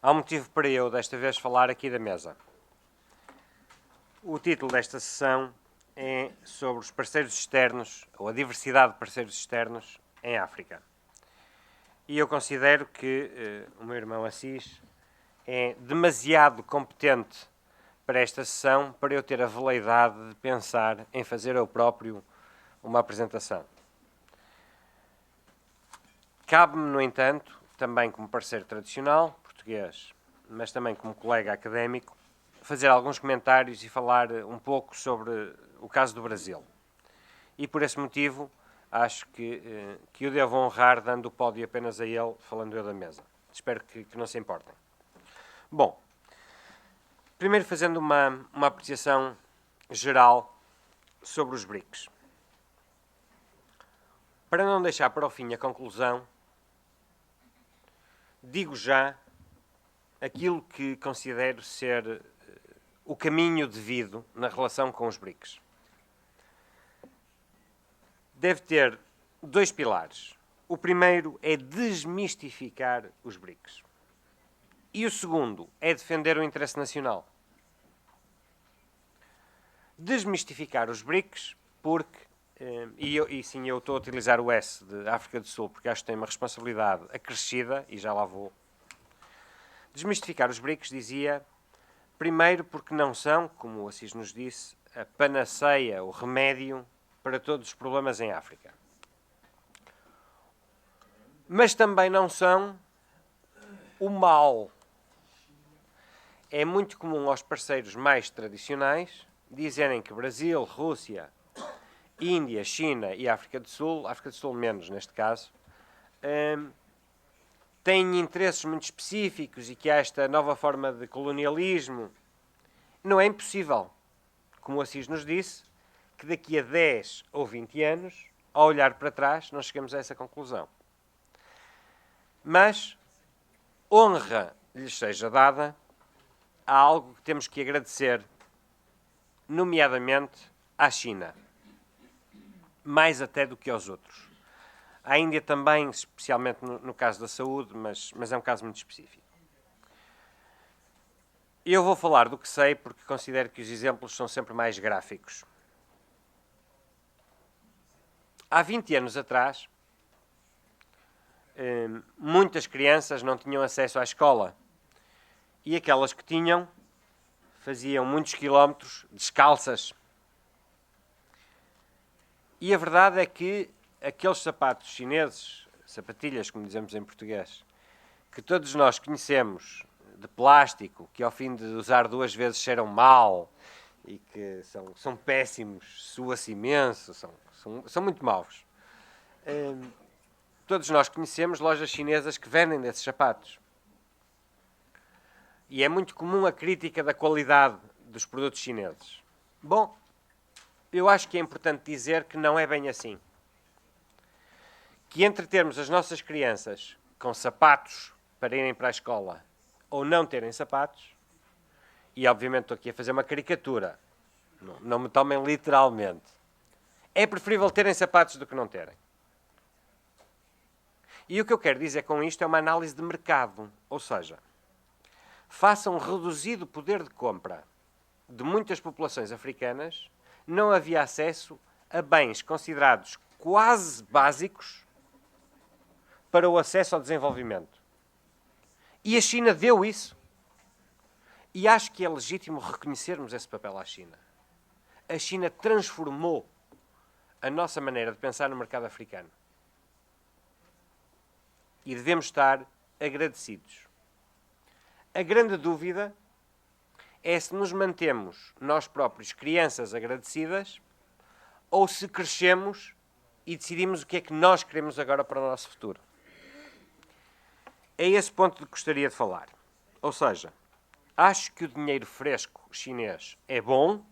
Há um motivo para eu, desta vez, falar aqui da mesa. O título desta sessão é sobre os parceiros externos, ou a diversidade de parceiros externos em África. E eu considero que o meu irmão Assis é demasiado competente para esta sessão para eu ter a veleidade de pensar em fazer eu próprio uma apresentação. Cabe-me, no entanto, também como parceiro tradicional, português, mas também como colega académico, fazer alguns comentários e falar um pouco sobre o caso do Brasil. E por esse motivo, acho que o devo honrar dando o pódio apenas a ele, falando eu da mesa. Espero que não se importem. Bom, primeiro fazendo uma apreciação geral sobre os BRICS. Para não deixar para o fim a conclusão, digo já aquilo que considero ser o caminho devido na relação com os BRICS. Deve ter dois pilares. O primeiro é desmistificar os BRICS. E o segundo é defender o interesse nacional. Desmistificar os BRICS porque, sim, eu estou a utilizar o S de África do Sul porque acho que tem uma responsabilidade acrescida, e já lá vou. Desmistificar os BRICS, dizia, primeiro porque não são, como o Assis nos disse, a panaceia, o remédio para todos os problemas em África. Mas também não são o mal. É muito comum aos parceiros mais tradicionais dizerem que Brasil, Rússia, Índia, China e África do Sul menos neste caso, têm interesses muito específicos e que há esta nova forma de colonialismo. Não é impossível, como o Assis nos disse, que daqui a 10 ou 20 anos, ao olhar para trás, nós chegamos a essa conclusão. Mas, honra lhes seja dada, há algo que temos que agradecer, nomeadamente à China, mais até do que aos outros. À Índia também, especialmente no caso da saúde, mas é um caso muito específico. Eu vou falar do que sei porque considero que os exemplos são sempre mais gráficos. Há 20 anos atrás, muitas crianças não tinham acesso à escola. E aquelas que tinham, faziam muitos quilómetros descalças. E a verdade é que aqueles sapatos chineses, sapatilhas, como dizemos em português, que todos nós conhecemos, de plástico, que ao fim de usar 2 vezes cheiram mal e que são péssimos, sua-se imenso, são muito maus. Todos nós conhecemos lojas chinesas que vendem desses sapatos. E é muito comum a crítica da qualidade dos produtos chineses. Bom, eu acho que é importante dizer que não é bem assim. Que entre termos as nossas crianças com sapatos para irem para a escola ou não terem sapatos, e obviamente estou aqui a fazer uma caricatura, não me tomem literalmente, é preferível terem sapatos do que não terem. E o que eu quero dizer com isto é uma análise de mercado, ou seja, face a um reduzido poder de compra de muitas populações africanas, não havia acesso a bens considerados quase básicos para o acesso ao desenvolvimento. E a China deu isso. E acho que é legítimo reconhecermos esse papel à China. A China transformou a nossa maneira de pensar no mercado africano. E devemos estar agradecidos. A grande dúvida é se nos mantemos nós próprios crianças agradecidas ou se crescemos e decidimos o que é que nós queremos agora para o nosso futuro. É esse ponto que gostaria de falar. Ou seja, acho que o dinheiro fresco chinês é bom,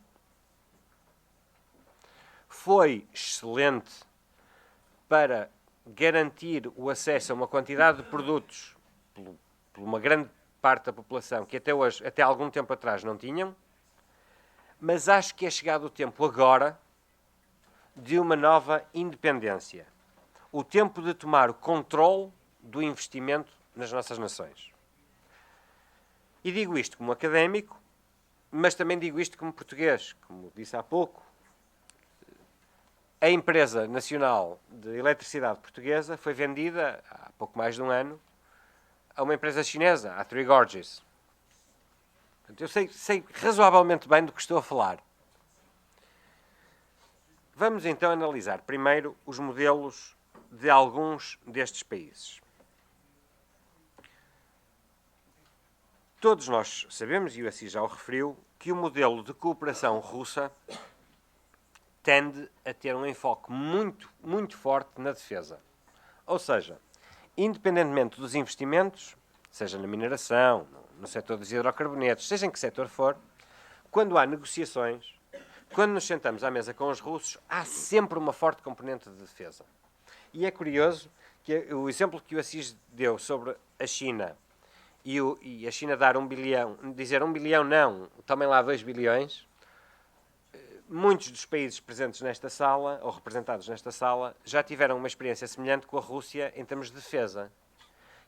foi excelente para garantir o acesso a uma quantidade de produtos por uma grande parte da população que até algum tempo atrás não tinham, mas acho que é chegado o tempo agora de uma nova independência. O tempo de tomar o controle do investimento nas nossas nações. E digo isto como académico, mas também digo isto como português. Como disse há pouco, a empresa nacional de eletricidade portuguesa foi vendida há pouco mais de um ano a uma empresa chinesa, a Three Gorges. Eu sei razoavelmente bem do que estou a falar. Vamos então analisar primeiro os modelos de alguns destes países. Todos nós sabemos, e o Assis já o referiu, que o modelo de cooperação russa tende a ter um enfoque muito forte na defesa. Ou seja, independentemente dos investimentos, seja na mineração, no setor dos hidrocarbonetos, seja em que setor for, quando há negociações, quando nos sentamos à mesa com os russos, há sempre uma forte componente de defesa. E é curioso que o exemplo que o Assis deu sobre a China e a China dar 1 bilhão, dizer 1 bilhão não, também lá 2 bilhões, muitos dos países presentes nesta sala, ou representados nesta sala, já tiveram uma experiência semelhante com a Rússia em termos de defesa,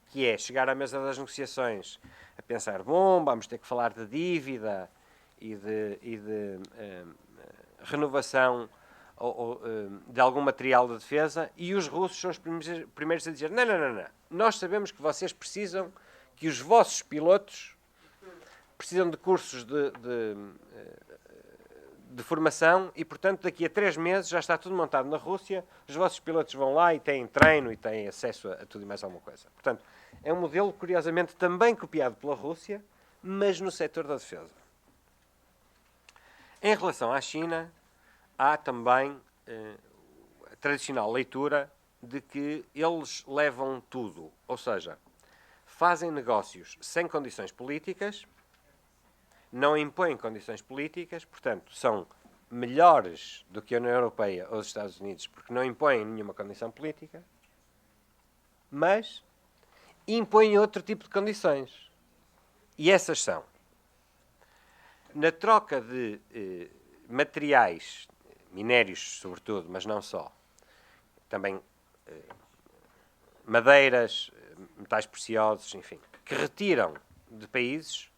que é chegar à mesa das negociações a pensar, bom, vamos ter que falar de dívida e de renovação de algum material de defesa, e os russos são os primeiros a dizer, não, nós sabemos que vocês precisam, que os vossos pilotos precisam de cursos de formação e, portanto, daqui a 3 meses já está tudo montado na Rússia, os vossos pilotos vão lá e têm treino e têm acesso a tudo e mais alguma coisa. Portanto, é um modelo, curiosamente, também copiado pela Rússia, mas no setor da defesa. Em relação à China, há também a tradicional leitura de que eles levam tudo, ou seja, fazem negócios sem condições políticas, não impõem condições políticas, portanto, são melhores do que a União Europeia ou os Estados Unidos, porque não impõem nenhuma condição política, mas impõem outro tipo de condições. E essas são, na troca de materiais, minérios sobretudo, mas não só, também madeiras, metais preciosos, enfim, que retiram de países,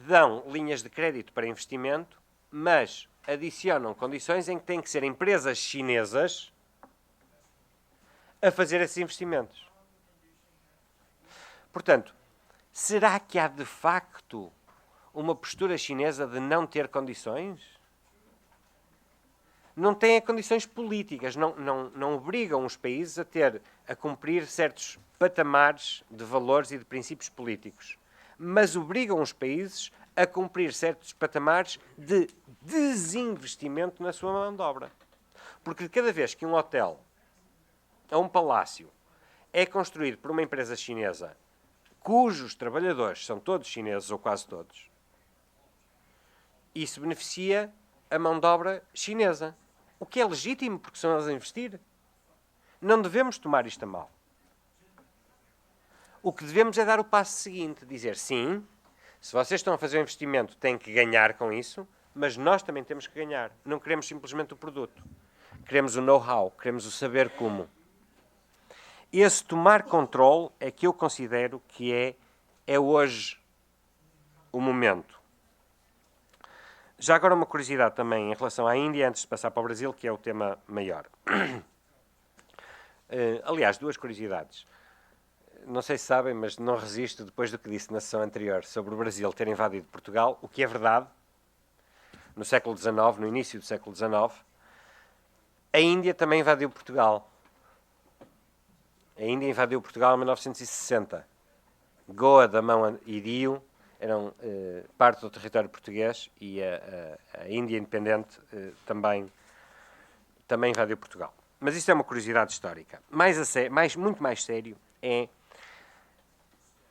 dão linhas de crédito para investimento, mas adicionam condições em que têm que ser empresas chinesas a fazer esses investimentos. Portanto, será que há de facto uma postura chinesa de não ter condições? Não têm condições políticas, não obrigam os países a cumprir certos patamares de valores e de princípios políticos, mas obrigam os países a cumprir certos patamares de desinvestimento na sua mão de obra. Porque cada vez que um hotel ou um palácio é construído por uma empresa chinesa, cujos trabalhadores são todos chineses ou quase todos, isso beneficia a mão de obra chinesa. O que é legítimo, porque são eles a investir. Não devemos tomar isto a mal. O que devemos é dar o passo seguinte, dizer sim, se vocês estão a fazer um investimento, têm que ganhar com isso, mas nós também temos que ganhar. Não queremos simplesmente o produto. Queremos o know-how, queremos o saber como. Esse tomar controle é que eu considero que é hoje o momento. Já agora uma curiosidade também em relação à Índia, antes de passar para o Brasil, que é o tema maior. Aliás, 2 curiosidades. Não sei se sabem, mas não resisto, depois do que disse na sessão anterior sobre o Brasil ter invadido Portugal, o que é verdade, no século XIX, no início do século XIX, a Índia também invadiu Portugal. A Índia invadiu Portugal em 1960. Goa, Damão e Diu eram parte do território português e a Índia independente também invadiu Portugal. Mas isto é uma curiosidade histórica. Muito mais sério é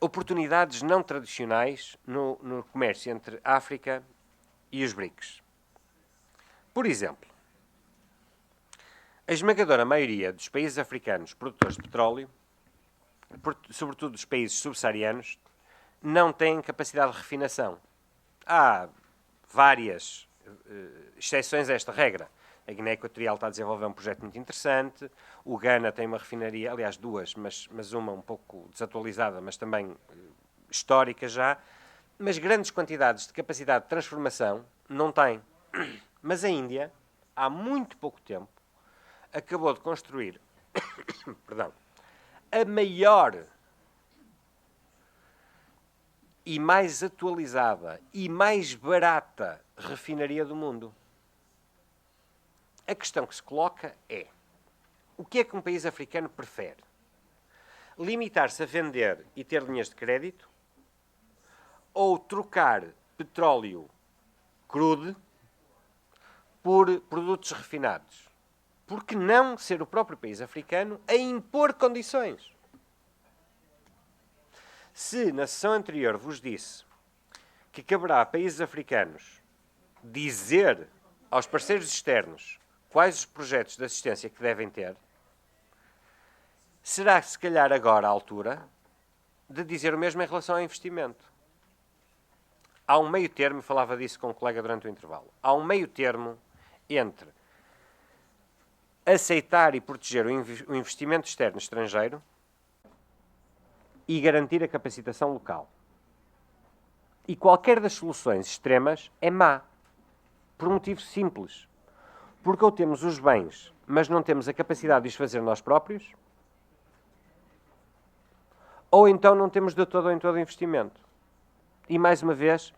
oportunidades não tradicionais no comércio entre África e os BRICS. Por exemplo, a esmagadora maioria dos países africanos produtores de petróleo, sobretudo dos países subsaarianos, não têm capacidade de refinação. Há várias exceções a esta regra. A Guiné Equatorial está a desenvolver um projeto muito interessante. O Ghana tem uma refinaria, aliás 2, mas uma um pouco desatualizada, mas também histórica já. mas grandes quantidades de capacidade de transformação não tem. Mas a Índia, há muito pouco tempo, acabou de construir perdão, a maior e mais atualizada e mais barata refinaria do mundo. A questão que se coloca é: o que é que um país africano prefere? Limitar-se a vender e ter linhas de crédito? Ou trocar petróleo crudo por produtos refinados? Por que não ser o próprio país africano a impor condições? Se na sessão anterior vos disse que caberá a países africanos dizer aos parceiros externos quais os projetos de assistência que devem ter, será se calhar agora a altura de dizer o mesmo em relação ao investimento. Há um meio termo, falava disso com um colega durante o intervalo, há um meio termo entre aceitar e proteger o investimento externo estrangeiro e garantir a capacitação local. E qualquer das soluções extremas é má, por um motivo simples. Porque ou temos os bens, mas não temos a capacidade de os fazer nós próprios, ou então não temos de todo em todo investimento. E, mais uma vez,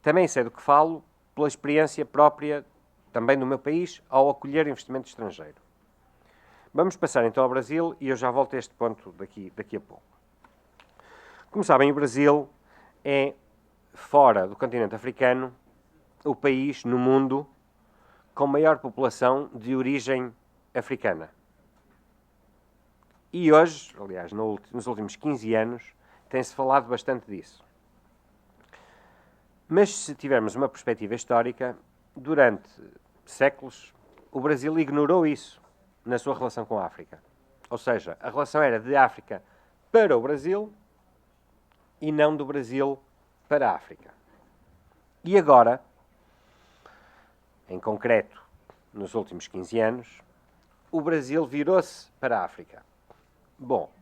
também sei do que falo, pela experiência própria, também do meu país, ao acolher investimento estrangeiro. Vamos passar então ao Brasil e eu já volto a este ponto daqui a pouco. Como sabem, o Brasil é, fora do continente africano, o país no mundo com maior população de origem africana. E hoje, aliás, nos últimos 15 anos, tem-se falado bastante disso. Mas se tivermos uma perspectiva histórica, durante séculos, o Brasil ignorou isso na sua relação com a África. Ou seja, a relação era de África para o Brasil e não do Brasil para a África. E agora, em concreto, nos últimos 15 anos, o Brasil virou-se para a África. Bom,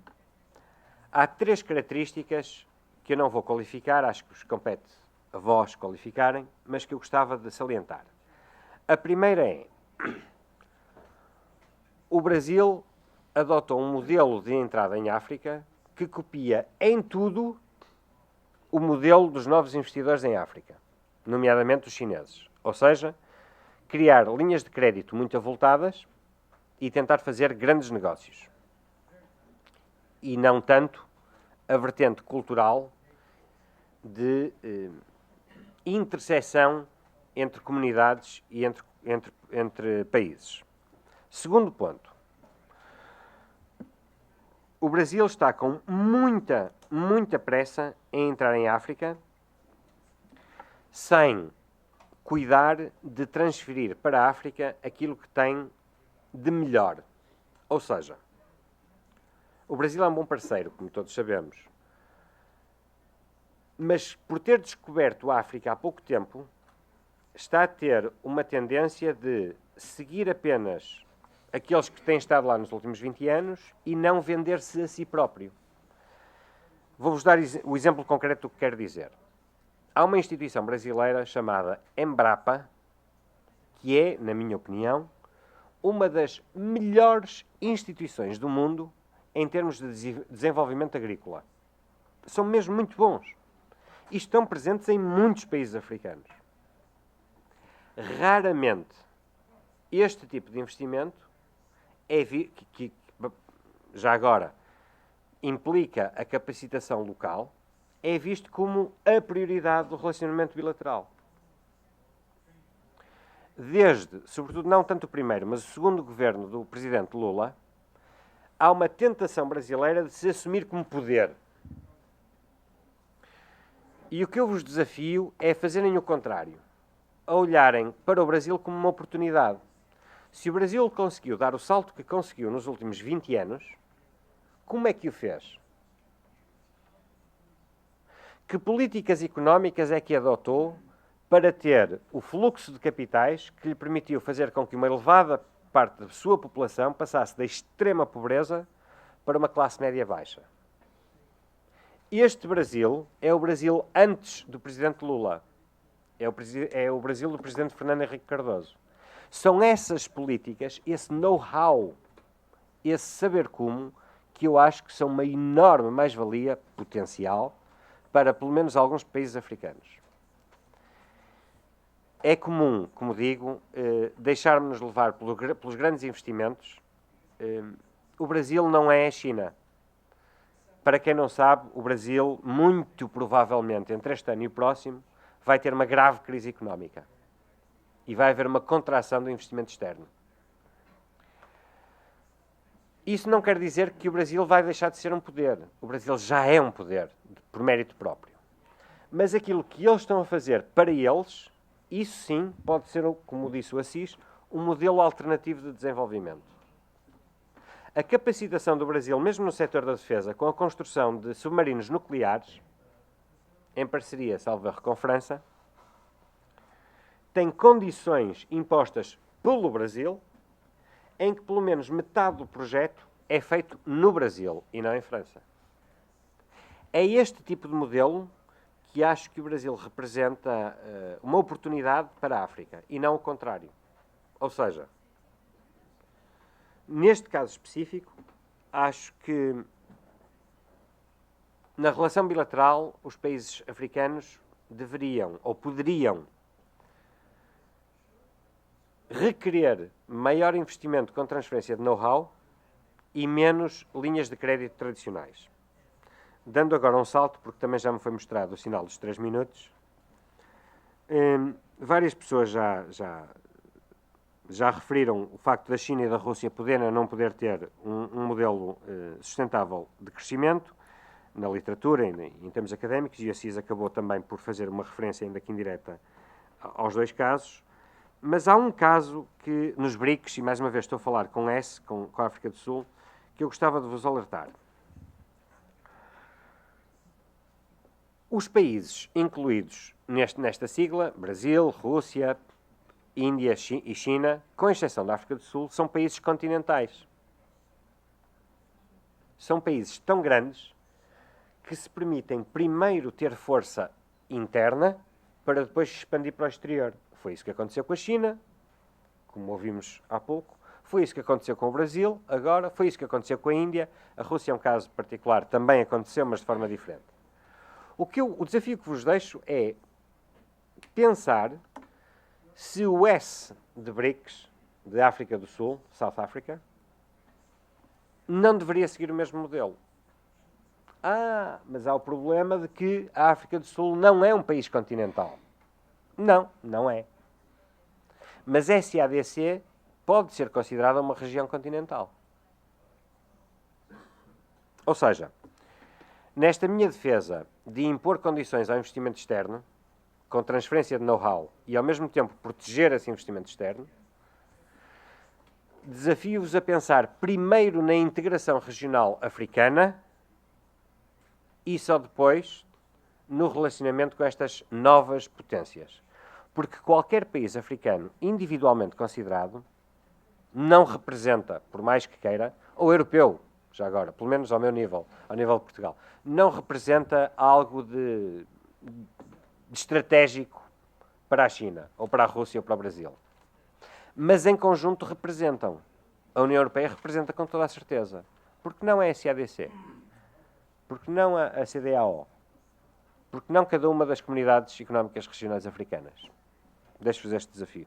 há 3 características que eu não vou qualificar, acho que vos compete a vós qualificarem, mas que eu gostava de salientar. A primeira é: o Brasil adotou um modelo de entrada em África que copia em tudo o modelo dos novos investidores em África, nomeadamente os chineses. Ou seja, criar linhas de crédito muito avultadas e tentar fazer grandes negócios. E não tanto a vertente cultural de interseção entre comunidades e entre países. Segundo ponto. O Brasil está com muita pressa em entrar em África sem cuidar de transferir para a África aquilo que tem de melhor. Ou seja, o Brasil é um bom parceiro, como todos sabemos. Mas por ter descoberto a África há pouco tempo, está a ter uma tendência de seguir apenas aqueles que têm estado lá nos últimos 20 anos e não vender-se a si próprio. Vou-vos dar o exemplo concreto do que quero dizer. Há uma instituição brasileira chamada Embrapa, que é, na minha opinião, uma das melhores instituições do mundo em termos de desenvolvimento agrícola. São mesmo muito bons. E estão presentes em muitos países africanos. Raramente este tipo de investimento que já agora implica a capacitação local, é visto como a prioridade do relacionamento bilateral. Desde, sobretudo não tanto o primeiro, mas o segundo governo do presidente Lula, há uma tentação brasileira de se assumir como poder. E o que eu vos desafio é fazerem o contrário, a olharem para o Brasil como uma oportunidade. Se o Brasil conseguiu dar o salto que conseguiu nos últimos 20 anos, como é que o fez? Que políticas económicas é que adotou para ter o fluxo de capitais que lhe permitiu fazer com que uma elevada parte da sua população passasse da extrema pobreza para uma classe média baixa? Este Brasil é o Brasil antes do presidente Lula. É o Brasil do presidente Fernando Henrique Cardoso. São essas políticas, esse know-how, esse saber como, que eu acho que são uma enorme mais-valia potencial para, pelo menos, alguns países africanos. É comum, como digo, deixarmos-nos levar pelos grandes investimentos. O Brasil não é a China. Para quem não sabe, o Brasil, muito provavelmente, entre este ano e o próximo, vai ter uma grave crise económica. E vai haver uma contração do investimento externo. Isso não quer dizer que o Brasil vai deixar de ser um poder. O Brasil já é um poder, por mérito próprio. Mas aquilo que eles estão a fazer para eles, isso sim pode ser, como disse o Assis, um modelo alternativo de desenvolvimento. A capacitação do Brasil, mesmo no setor da defesa, com a construção de submarinos nucleares, em parceria, salvo erro, com a França, tem condições impostas pelo Brasil, em que pelo menos metade do projeto é feito no Brasil e não em França. É este tipo de modelo que acho que o Brasil representa uma oportunidade para a África e não o contrário. Ou seja, neste caso específico, acho que na relação bilateral os países africanos deveriam ou poderiam requerer maior investimento com transferência de know-how e menos linhas de crédito tradicionais. Dando agora um salto, porque também já me foi mostrado o sinal dos 3 minutos, várias pessoas já referiram o facto da China e da Rússia poderem ou não poder ter um modelo sustentável de crescimento na literatura e em termos académicos, e a CIS acabou também por fazer uma referência, ainda que indireta, aos dois casos. Mas há um caso que, nos BRICS, e mais uma vez estou a falar com a África do Sul, que eu gostava de vos alertar. Os países incluídos nesta sigla, Brasil, Rússia, Índia e China, com exceção da África do Sul, são países continentais. São países tão grandes que se permitem primeiro ter força interna para depois expandir para o exterior. Foi isso que aconteceu com a China, como ouvimos há pouco. Foi isso que aconteceu com o Brasil, agora. Foi isso que aconteceu com a Índia. A Rússia é um caso particular, também aconteceu, mas de forma diferente. O desafio que vos deixo é pensar se o S de BRICS, de África do Sul, South Africa, não deveria seguir o mesmo modelo. Mas há o problema de que a África do Sul não é um país continental. Não, não é. Mas a SADC pode ser considerada uma região continental. Ou seja, nesta minha defesa de impor condições ao investimento externo, com transferência de know-how e ao mesmo tempo proteger esse investimento externo, desafio-vos a pensar primeiro na integração regional africana e só depois no relacionamento com estas novas potências. Porque qualquer país africano individualmente considerado não representa, por mais que queira, ou europeu, já agora, pelo menos ao meu nível, ao nível de Portugal, não representa algo de estratégico para a China, ou para a Rússia, ou para o Brasil. Mas em conjunto representam. A União Europeia representa com toda a certeza. Porque não é a SADC? Porque não a CEDEAO? Porque não cada uma das comunidades económicas regionais africanas? Deixo-vos este desafio.